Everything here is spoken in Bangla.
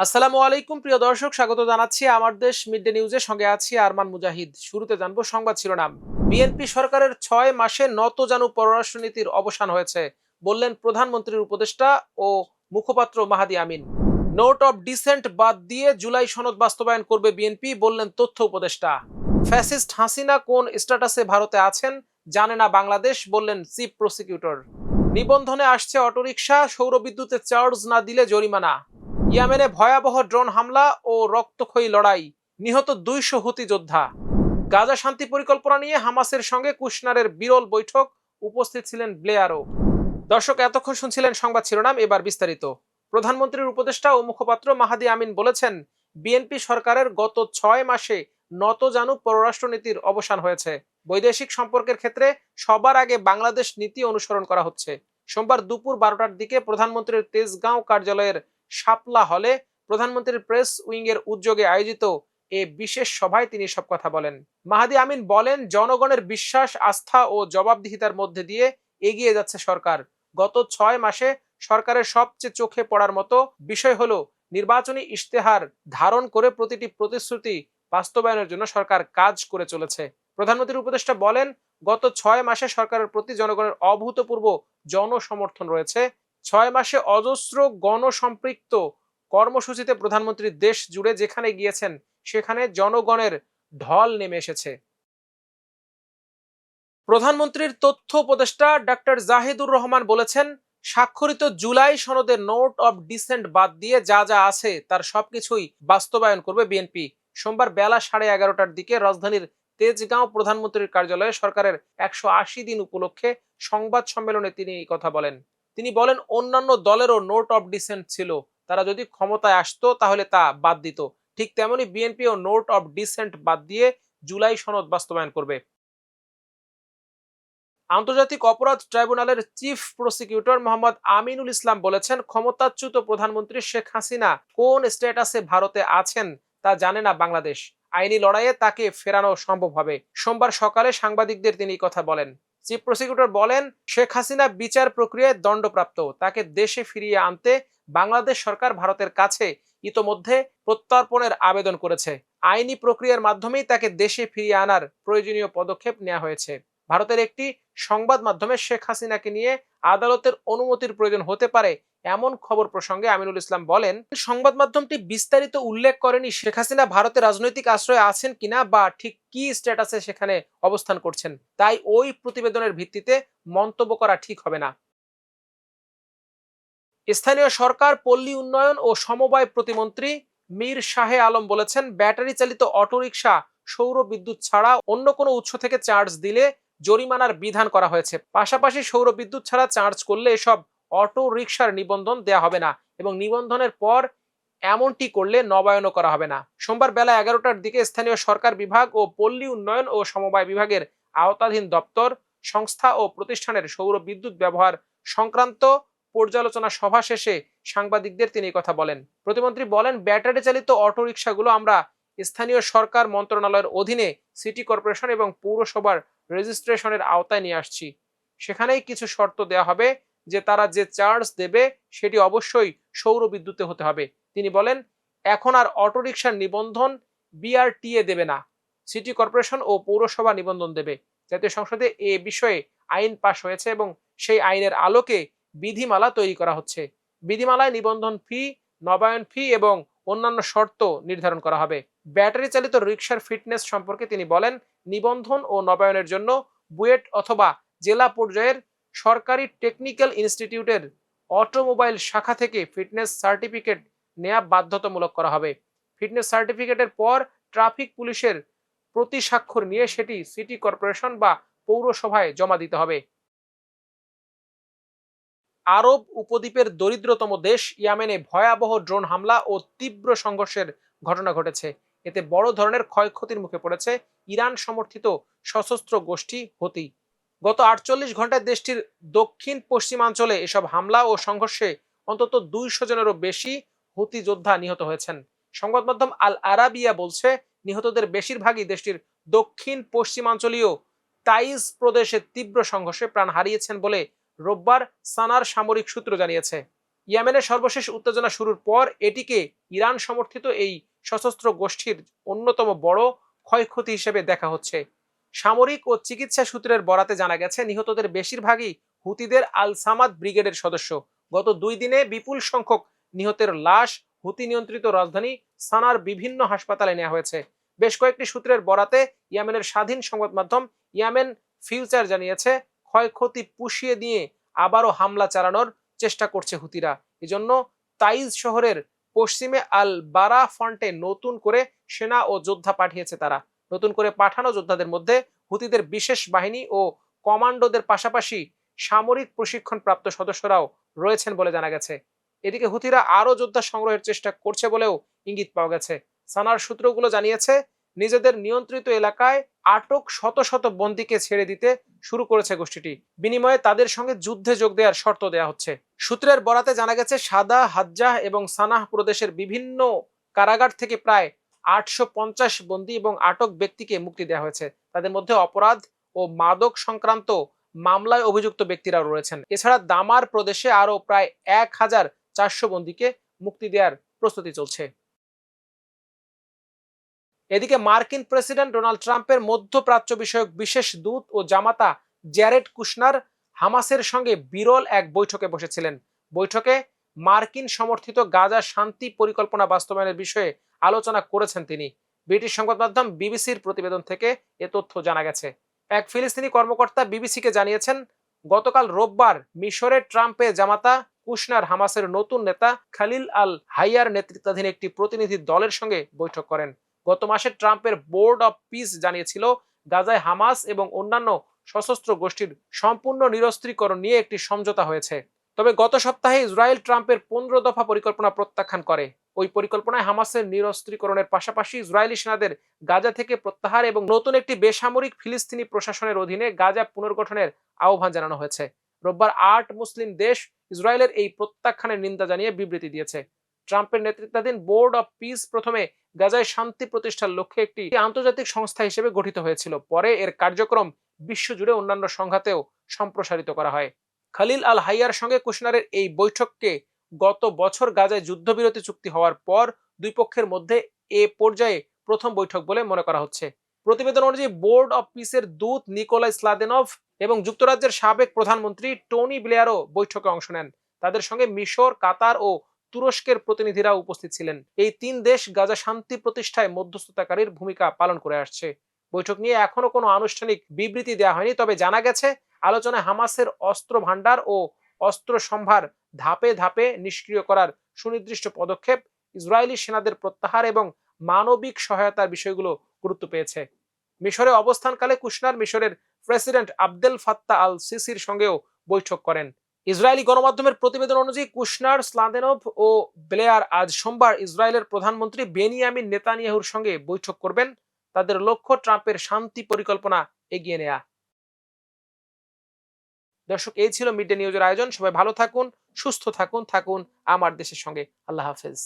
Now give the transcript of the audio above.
আসসালামু আলাইকুম প্রিয় দর্শক, স্বাগত জানাচ্ছি আমার দেশ মিড ডে নিউজের সঙ্গে আছি আরমান মুজাহিদ। শুরুতে জানবো সংবাদ শিরোনাম। বিএনপি সরকারের 6 মাসে নতজানু পররাষ্ট্রনীতির অবসান হয়েছে, বললেন প্রধানমন্ত্রীর উপদেষ্টা ও মুখপাত্র মাহাদি আমিন। নোট অফ ডিসেন্ট বাদ দিয়ে জুলাই সনদ বাস্তবায়ন করবে বিএনপি, বললেন তথ্য উপদেষ্টা। ফ্যাসিস্ট হাসিনা কোন স্ট্যাটাসে ভারতে আছেন জানে না বাংলাদেশ, বললেন চিফ প্রসিকিউটর। নিবন্ধনে আসছে অটোরিকশা, সৌরবিদ্যুতে চার্জ না দিলে জরিমানা। ইয়েমেনে ভয়াবহ ড্রোন হামলা ও রক্তক্ষয়ী লড়াই, নিহত 200 হুতি যোদ্ধা। গাজা শান্তি পরিকল্পনা নিয়ে হামাসের সঙ্গে কুশনারের বিরল বৈঠক, উপস্থিত ছিলেন ব্লেয়ারও। দর্শক, এতক্ষণ শুনছিলেন সংবাদ শিরোনাম, এবার বিস্তারিত। প্রধানমন্ত্রীর উপদেষ্টা ও মুখপাত্র মাহাদি আমিন বলেছেন, বিএনপি সরকারের গত 6 মাসে নতজানু পররাষ্ট্রনীতির অবসান হয়েছে। বৈদেশিক সম্পর্কের ক্ষেত্রে সবার আগে বাংলাদেশ নীতি অনুসরণ করা হচ্ছে। সোমবার দুপুর 12টার দিকে প্রধানমন্ত্রীর তেজগাঁও কার্যালয়ের শাপলা হলে প্রধানমন্ত্রীর প্রেস উইং এর উদ্যোগে আয়োজিত এ বিশেষ সভায় তিনি সব কথা বলেন। মাহাদি আমিন বলেন, জনগণের বিশ্বাস, আস্থা ও জবাবদিহিতার মধ্যে দিয়ে এগিয়ে যাচ্ছে সরকার। গত 6 মাসে সরকারের সবচেয়ে চোখে পড়ার মতো বিষয় হলো নির্বাচনী ইশতেহার ধারণ করে প্রতিটি প্রতিশ্রুতি বাস্তবায়নের জন্য সরকার কাজ করে চলেছে। প্রধানমন্ত্রীর উপদেষ্টা বলেন, গত 6 মাসে সরকারের প্রতি জনগণের অভূতপূর্ব জনসমর্থন রয়েছে। 6 মাসে অজস্র গণসম্পৃক্ত কর্মসূচিতে প্রধানমন্ত্রী দেশ জুড়ে যেখানে গিয়েছেন সেখানে জনগণের ঢল নেমে এসেছে। প্রধানমন্ত্রীর তথ্য উপদেষ্টা ডক্টর জাহিদুর রহমান বলেছেন, স্বাক্ষরিত জুলাই সনদের নোট অফ ডিসেন্ট বাদ দিয়ে যা যা আছে তার সবকিছুই বাস্তবায়ন করবে বিএনপি। সোমবার বেলা 11:30টার দিকে রাজধানীর তেজগাঁও প্রধানমন্ত্রীর কার্যালয়ে সরকারের 180 দিন উপলক্ষে সংবাদ সম্মেলনে তিনি এই কথা বলেন। তিনি বলেন, অন্যান্য দলেরও নোট অফ ডিসেন্ট ছিল, তারা যদি ক্ষমতায় আসতো তাহলে তা বাদ দিত। ঠিক তেমনি বিএনপিও নোট অফ ডিসেন্ট বাদ দিয়ে জুলাই সনদ বাস্তবায়ন করবে। আন্তর্জাতিক অপরাধ ট্রাইব্যুনালের চিফ প্রসিকিউটর মোহাম্মদ আমিনুল ইসলাম বলেছেন, ক্ষমতাচ্যুত প্রধানমন্ত্রী শেখ হাসিনা কোন স্ট্যাটাসে ভারতে আছেন তা জানে না বাংলাদেশ। আইনি লড়াইয়ে তাকে ফেরানো সম্ভব হবে। সোমবার সকালে সাংবাদিকদের তিনি কথা বলেন। চিফ প্রসিকিউটর বলেন, শেখ হাসিনা বিচার প্রক্রিয়ায় দণ্ডপ্রাপ্ত, তাকে দেশে ফিরিয়ে আনতে বাংলাদেশ সরকার ভারতের কাছে ইতোমধ্যে প্রত্যর্পণের আবেদন করেছে। আইনি প্রক্রিয়ার মাধ্যমেই তাকে দেশে ফিরিয়ে আনার প্রয়োজনীয় পদক্ষেপ নেওয়া হয়েছে। ভারতের একটি সংবাদ মাধ্যমে শেখ হাসিনাকে নিয়ে আদালতের অনুমতির প্রয়োজন হতে পারে এমন খবর প্রসঙ্গে আমিনুল ইসলাম বলেন, সংবাদ মাধ্যমটি বিস্তারিত উল্লেখ করেনি শেখ হাসিনা ভারতে রাজনৈতিক আশ্রয়ে আছেন কিনা বা ঠিক কি স্ট্যাটাসে সেখানে অবস্থান করছেন, তাই ওই প্রতিবেদনের ভিত্তিতে মন্তব্য করা ঠিক হবে না। স্থানীয় সরকার, পল্লী উন্নয়ন ও সমবায় প্রতিমন্ত্রী মীর শাহে আলম বলেছেন, ব্যাটারি চালিত অটোরিকশা সৌর বিদ্যুৎ ছাড়া অন্য কোনো উৎস থেকে চার্জ দিলে জরিমানার বিধান করা হয়েছে। পাশাপাশি সৌর বিদ্যুৎ ছাড়া চার্জ করলে এসব অটো রিকশার নিবন্ধন দেয়া হবে না এবং নিবন্ধনের পর এমনটি করলে নবায়নও করা হবে না। সোমবার বেলা 11টার দিকে স্থানীয় সরকার বিভাগ ও পল্লী উন্নয়ন ও সমবায় বিভাগের আওতাধীন দপ্তর, সংস্থা ও প্রতিষ্ঠানের সৌর বিদ্যুৎ ব্যবহার সংক্রান্ত পর্যালোচনা সভা শেষে সাংবাদিকদের তিনি কথা বলেন। প্রতিমন্ত্রী বলেন, ব্যাটারি চালিত অটোরিকশাগুলো আমরা স্থানীয় সরকার মন্ত্রণালয়ের অধীনে সিটি কর্পোরেশন এবং পৌরসভার রেজিস্ট্রেশনের আওতায় নিয়ে আসছি। সেখানেই কিছু শর্ত দেওয়া হবে যে তারা যে চার্জ দেবে সেটি অবশ্যই সৌর বিদ্যুতে হতে হবে। তিনি বলেন, এখন আর অটোরিকশার নিবন্ধন বিআরটিএ দেবে না, সিটি কর্পোরেশন ও পৌরসভা নিবন্ধন দেবে। জাতীয় সংসদে এ বিষয়ে আইন পাশ হয়েছে এবং সেই আইনের আলোকে বিধিমালা তৈরি করা হচ্ছে। বিধিমালায় নিবন্ধন ফি, নবায়ন ফি এবং অন্যান্য শর্ত নির্ধারণ করা হবে। ব্যাটারি চালিত রিকশার ফিটনেস সম্পর্কে তিনি বলেন, নিবন্ধন ও নবায়নের জন্য বুয়েট অথবা জেলা পর্যায়ের সরকারি টেকনিক্যাল ইনস্টিটিউটের অটোমোবাইল শাখা থেকে ফিটনেস সার্টিফিকেট নেওয়া বাধ্যতামূলক করা হবে। ফিটনেস সার্টিফিকেটের পর ট্রাফিক পুলিশের প্রতি স্বাক্ষর নিয়ে সেটি সিটি কর্পোরেশন বা পৌরসভায় জমা দিতে হবে। আরব উপদ্বীপের দরিদ্রতম দেশ ইয়েমেনে ভয়াবহ ড্রোন হামলা ও তীব্র সংঘর্ষের ঘটনা ঘটেছে। এতে বড় ধরনের ক্ষয়ক্ষতির মুখে পড়েছে ইরান সমর্থিত সশস্ত্র গোষ্ঠী হুতি। গত 48 ঘন্টায় দেশটির দক্ষিণ পশ্চিমাঞ্চলে এসব হামলা ও সংঘর্ষে অন্তত 200 জনেরও বেশি হুতি যোদ্ধা নিহত হয়েছেন। সংবাদ মাধ্যম আল আরাবিয়া বলছে, নিহতদের বেশিরভাগই দেশটির দক্ষিণ পশ্চিমাঞ্চলীয় তাইজ প্রদেশে তীব্র সংঘর্ষে প্রাণ হারিয়েছেন বলে রোববার সানার সামরিক সূত্র জানিয়েছে। ইয়েমেনের সর্বশেষ উত্তেজনা শুরুর পর এটিকে ইরান সমর্থিত এই সশস্ত্র গোষ্ঠীর অন্যতম বড় ক্ষয়ক্ষতি হিসেবে দেখা হচ্ছে। সামরিক ও চিকিৎসা সূত্রের বরাতে জানা গেছে নিহতদের বেশিরভাগই হুতিদের আল সামাদ ব্রিগেডের সদস্য। গত 2 দিনে বিপুল সংখ্যক নিহতের লাশ হুতি নিয়ন্ত্রিত রাজধানী সানার বিভিন্ন হাসপাতালে নেওয়া হয়েছে। বেশ কয়েকটি সূত্রের বরাতে ইয়েমেনের স্বাধীন সংবাদ মাধ্যম ইয়েমেন ফিউচার জানিয়েছে ক্ষয়ক্ষতি পুষিয়ে দিয়ে আবারও হামলা চালানোর চেষ্টা করছে হুতিরা। এজন্য তাইজ শহরের পশ্চিমে আল বারা ফ্রন্টে নতুন করে সেনা ও যোদ্ধা পাঠিয়েছে তারা। নতুন করে পাঠানো যোদ্ধাদের মধ্যে হুতিদের বিশেষ বাহিনী ও কমান্ডোদের পাশাপাশি সামরিক প্রশিক্ষণপ্রাপ্ত সদস্যরাও রয়েছেন বলে জানা গেছে। এদিকে হুতিরা আরও যোদ্ধা সংগ্রহের চেষ্টা করছে বলেও ইঙ্গিত পাওয়া গেছে। সানার সূত্রগুলো জানিয়েছে নিজেদের নিয়ন্ত্রিত এলাকায় আটক শত শত বন্দীকে ছেড়ে দিতে শুরু করেছে গোষ্ঠীটি। বিনিময়ে তাদের সঙ্গে যুদ্ধে যোগ দেওয়ার শর্ত দেওয়া হচ্ছে। সূত্রের বরাতে জানা গেছে সাদা, হাজ্জাহ এবং সানাহ প্রদেশের বিভিন্ন কারাগার থেকে প্রায় 850 বন্দী এবং আটক ব্যক্তিকে মুক্তি দেওয়া হয়েছে। তাদের মধ্যে অপরাধ ও মাদক সংক্রান্ত মামলায় অভিযুক্ত ব্যক্তিরাও রয়েছেন। এছাড়া দামার প্রদেশে আরও প্রায় 1400 বন্দীকে মুক্তি দেওয়ার প্রস্তুতি চলছে। এদিকে মার্কিন প্রেসিডেন্ট ডোনাল্ড ট্রাম্পের মধ্যপ্রাচ্য বিষয়ক বিশেষ দূত ও জামাতা জ্যারেড কুশনার হামাসের সঙ্গে বিরল এক বৈঠকে বসেছিলেন। বৈঠকে মার্কিন সমর্থিত গাজা শান্তি পরিকল্পনা বাস্তবায়নের বিষয়ে আলোচনা করেছেন তিনি। ব্রিটিশ সংবাদ মাধ্যম বিবিসির প্রতিবেদন থেকে এ তথ্য জানা গেছে। এক ফিলিস্তিনি কর্মকর্তা বিবিসিকে জানিয়েছেন গতকাল রোববার মিশরে ট্রাম্পের জামাতা কুশনার হামাসের নতুন নেতা খালিল আল হাইয়ার নেতৃত্বাধীন একটি প্রতিনিধি দলের সঙ্গে বৈঠক করেন। গত মাসে ট্রাম্পের বোর্ড অব পিস জানিয়েছিল গাজায় হামাস এবং অন্যান্য সশস্ত্র গোষ্ঠীর সম্পূর্ণ নিরস্ত্রীকরণ নিয়ে একটি সমঝোতা হয়েছে। তবে গত সপ্তাহে ইসরায়েল ট্রাম্পের 15 দফা পরিকল্পনা প্রত্যাখ্যান করে। ওই পরিকল্পনায় হামাসের নিরস্ত্রীকরণের পাশাপাশি ইসরায়েলি সেনাদের গাজা থেকে প্রত্যাহার এবং নতুন একটি বেসামরিক ফিলিস্তিনি প্রশাসনের অধীনে গাজা পুনর্গঠনের আহ্বান জানানো হয়েছে। রোববার 8 মুসলিম দেশ ইসরায়েলের এই প্রত্যাখ্যানের নিন্দা জানিয়ে বিবৃতি দিয়েছে। ট্রাম্পের নেতৃত্বাধীন বোর্ড অব পিস প্রথমে গাজায় শান্তি প্রতিষ্ঠার লক্ষ্যে একটি আন্তর্জাতিক সংস্থা হিসেবে গঠিত হয়েছিল। পরে এর কার্যক্রম বিশ্বজুড়ে অন্যান্য সংঘাতেও সম্প্রসারিত করা হয়। খালিল আল হাইয়ার সঙ্গে কুশনারের এই বৈঠককে গত বছর গাজায় যুদ্ধবিরতি চুক্তি হওয়ার পর দুই পক্ষের মধ্যে এ পর্যায়ে প্রথম বৈঠক বলে মনে করা হচ্ছে। প্রতিবেদন অনুযায়ী বোর্ড অব পিসের দূত নিকোলাই স্লাদেনভ এবং যুক্তরাজ্যের সাবেক প্রধানমন্ত্রী টনি ব্লেয়ারও বৈঠকে অংশ নেন। তাদের সঙ্গে মিশর, কাতার ও তুরস্কের প্রতিনিধিরা উপস্থিত ছিলেন। এই 3 দেশ গাজা শান্তি প্রতিষ্ঠায় মধ্যস্থতাকারীর ভূমিকা পালন করে আসছে। বৈঠক নিয়ে এখনো কোনো আনুষ্ঠানিক বিবৃতি দেওয়া হয়নি, তবে জানা গেছে আলোচনায় হামাসের অস্ত্র ভান্ডার ও অস্ত্র সম্ভার ধাপে ধাপে নিষ্ক্রিয় করার সুনির্দিষ্ট পদক্ষেপ, ইসরায়েলি সেনাদের প্রত্যাহার এবং মানবিক সহায়তার বিষয়গুলো গুরুত্ব পেয়েছে। মিশরে অবস্থানকালে কুশনার মিশরের প্রেসিডেন্ট আবদেল ফাত্তা আল সিসির সঙ্গেও বৈঠক করেন। ইসরায়েলি গণমাধ্যমের প্রতিবেদন অনুযায়ী কুশনার, স্লাদেনভ ও ব্লেয়ার আজ সোমবার ইসরায়েলের প্রধানমন্ত্রী বেনিয়ামিন নেতানিয়াহুর সঙ্গে বৈঠক করবেন। তাদের লক্ষ্য ট্রাম্পের শান্তি পরিকল্পনা এগিয়ে নেয়া। দর্শক, এই ছিল মিড ডে নিউজের আয়োজন। সবাই ভালো থাকুন, সুস্থ থাকুন, থাকুন আমার দেশের সঙ্গে। আল্লাহ হাফেজ।